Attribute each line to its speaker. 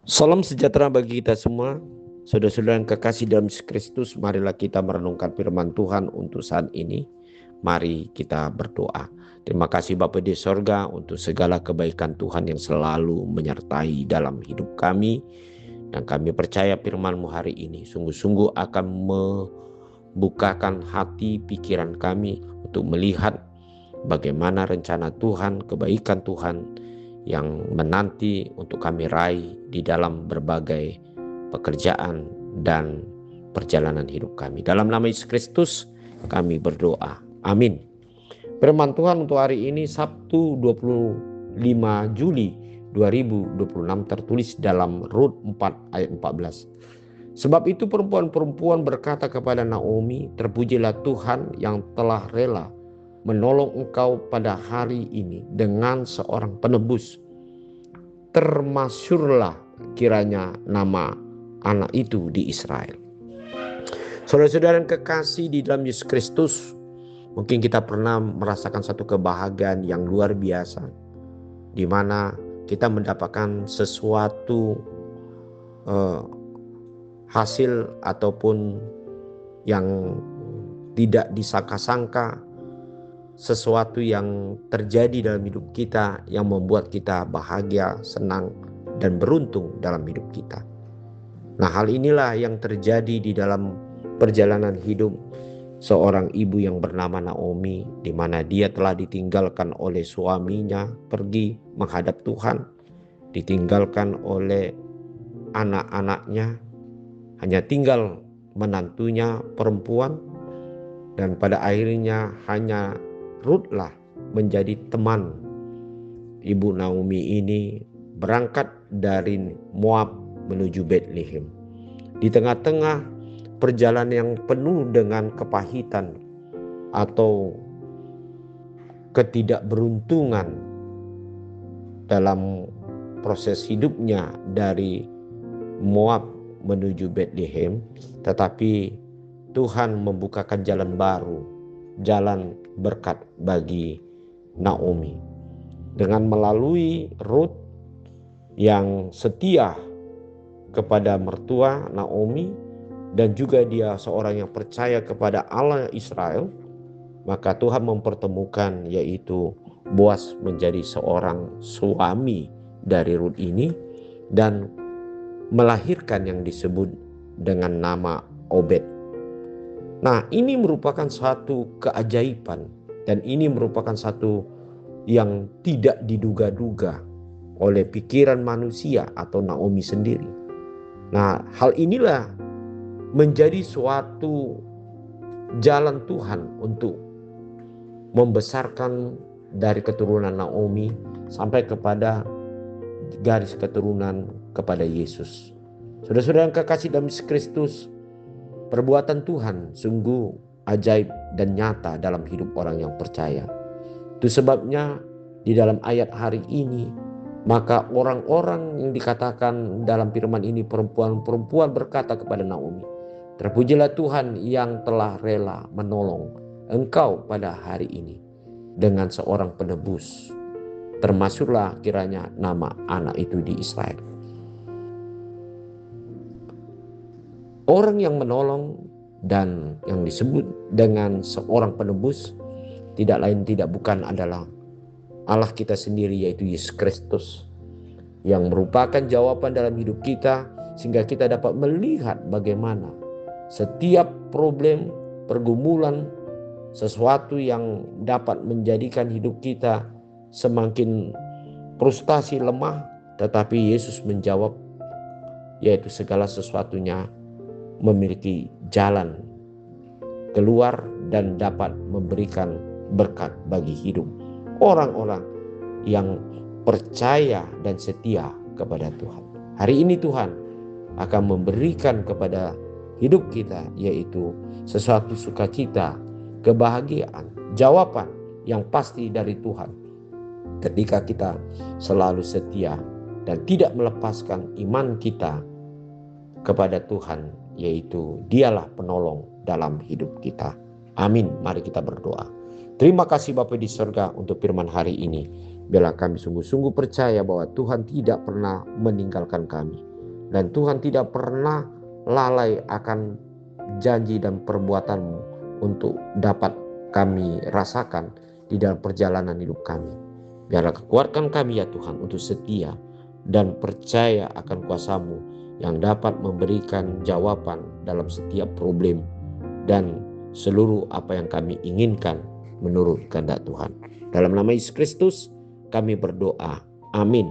Speaker 1: Salam sejahtera bagi kita semua. Saudara-saudara yang kekasih dalam Yesus Kristus, marilah kita merenungkan firman Tuhan untuk saat ini. Mari kita berdoa. Terima kasih Bapa di sorga untuk segala kebaikan Tuhan yang selalu menyertai dalam hidup kami. Dan kami percaya firman-Mu hari ini sungguh-sungguh akan membukakan hati pikiran kami untuk melihat bagaimana rencana Tuhan, kebaikan Tuhan yang menanti untuk kami raih di dalam berbagai pekerjaan dan perjalanan hidup kami. Dalam nama Yesus Kristus kami berdoa. Amin. Firman Tuhan untuk hari ini Sabtu 25 Juli 2026 tertulis dalam Rut 4 ayat 14. Sebab itu perempuan-perempuan berkata kepada Naomi, terpujilah Tuhan yang telah rela menolong engkau pada hari ini dengan seorang penebus. Termasyurlah kiranya nama anak itu di Israel. Saudara-saudara yang kekasih di dalam Yesus Kristus, mungkin kita pernah merasakan satu kebahagiaan yang luar biasa, di mana kita mendapatkan sesuatu hasil ataupun yang tidak disangka-sangka, sesuatu yang terjadi dalam hidup kita yang membuat kita bahagia, senang, dan beruntung dalam hidup kita. Nah, hal inilah yang terjadi di dalam perjalanan hidup seorang ibu yang bernama Naomi, di mana dia telah ditinggalkan oleh suaminya pergi menghadap Tuhan, ditinggalkan oleh anak-anaknya, hanya tinggal menantunya perempuan, dan pada akhirnya hanya Rutlah menjadi teman ibu Naomi ini berangkat dari Moab menuju Bethlehem. Di tengah-tengah perjalanan yang penuh dengan kepahitan atau ketidakberuntungan dalam proses hidupnya dari Moab menuju Bethlehem, tetapi Tuhan membukakan jalan baru, jalan berkat bagi Naomi dengan melalui Rut yang setia kepada mertua Naomi dan juga dia seorang yang percaya kepada Allah Israel. Maka Tuhan mempertemukan, yaitu Boas menjadi seorang suami dari Rut ini dan melahirkan yang disebut dengan nama Obed. Nah, ini merupakan satu keajaiban dan ini merupakan satu yang tidak diduga-duga oleh pikiran manusia atau Naomi sendiri. Nah, hal inilah menjadi suatu jalan Tuhan untuk membesarkan dari keturunan Naomi sampai kepada garis keturunan kepada Yesus. Saudara-saudara yang kekasih dalam Yesus Kristus, perbuatan Tuhan sungguh ajaib dan nyata dalam hidup orang yang percaya. Itu sebabnya di dalam ayat hari ini, maka orang-orang yang dikatakan dalam firman ini, perempuan-perempuan berkata kepada Naomi, terpujilah Tuhan yang telah rela menolong engkau pada hari ini dengan seorang penebus. Termasuklah kiranya nama anak itu di Israel. Orang yang menolong dan yang disebut dengan seorang penebus tidak lain tidak bukan adalah Allah kita sendiri, yaitu Yesus Kristus, yang merupakan jawaban dalam hidup kita sehingga kita dapat melihat bagaimana setiap problem, pergumulan, sesuatu yang dapat menjadikan hidup kita semakin frustasi, lemah, tetapi Yesus menjawab, yaitu segala sesuatunya memiliki jalan keluar dan dapat memberikan berkat bagi hidup orang-orang yang percaya dan setia kepada Tuhan. Hari ini Tuhan akan memberikan kepada hidup kita, yaitu sesuatu sukacita, kebahagiaan, jawaban yang pasti dari Tuhan ketika kita selalu setia dan tidak melepaskan iman kita kepada Tuhan, yaitu Dialah penolong dalam hidup kita. Amin. Mari kita berdoa. Terima kasih Bapa di surga untuk firman hari ini. Biarlah kami sungguh-sungguh percaya bahwa Tuhan tidak pernah meninggalkan kami. Dan Tuhan tidak pernah lalai akan janji dan perbuatan-Mu untuk dapat kami rasakan di dalam perjalanan hidup kami. Biarlah kuatkan kami ya Tuhan untuk setia dan percaya akan kuasa-Mu yang dapat memberikan jawaban dalam setiap problem dan seluruh apa yang kami inginkan menurut kehendak Tuhan. Dalam nama Yesus Kristus kami berdoa. Amin.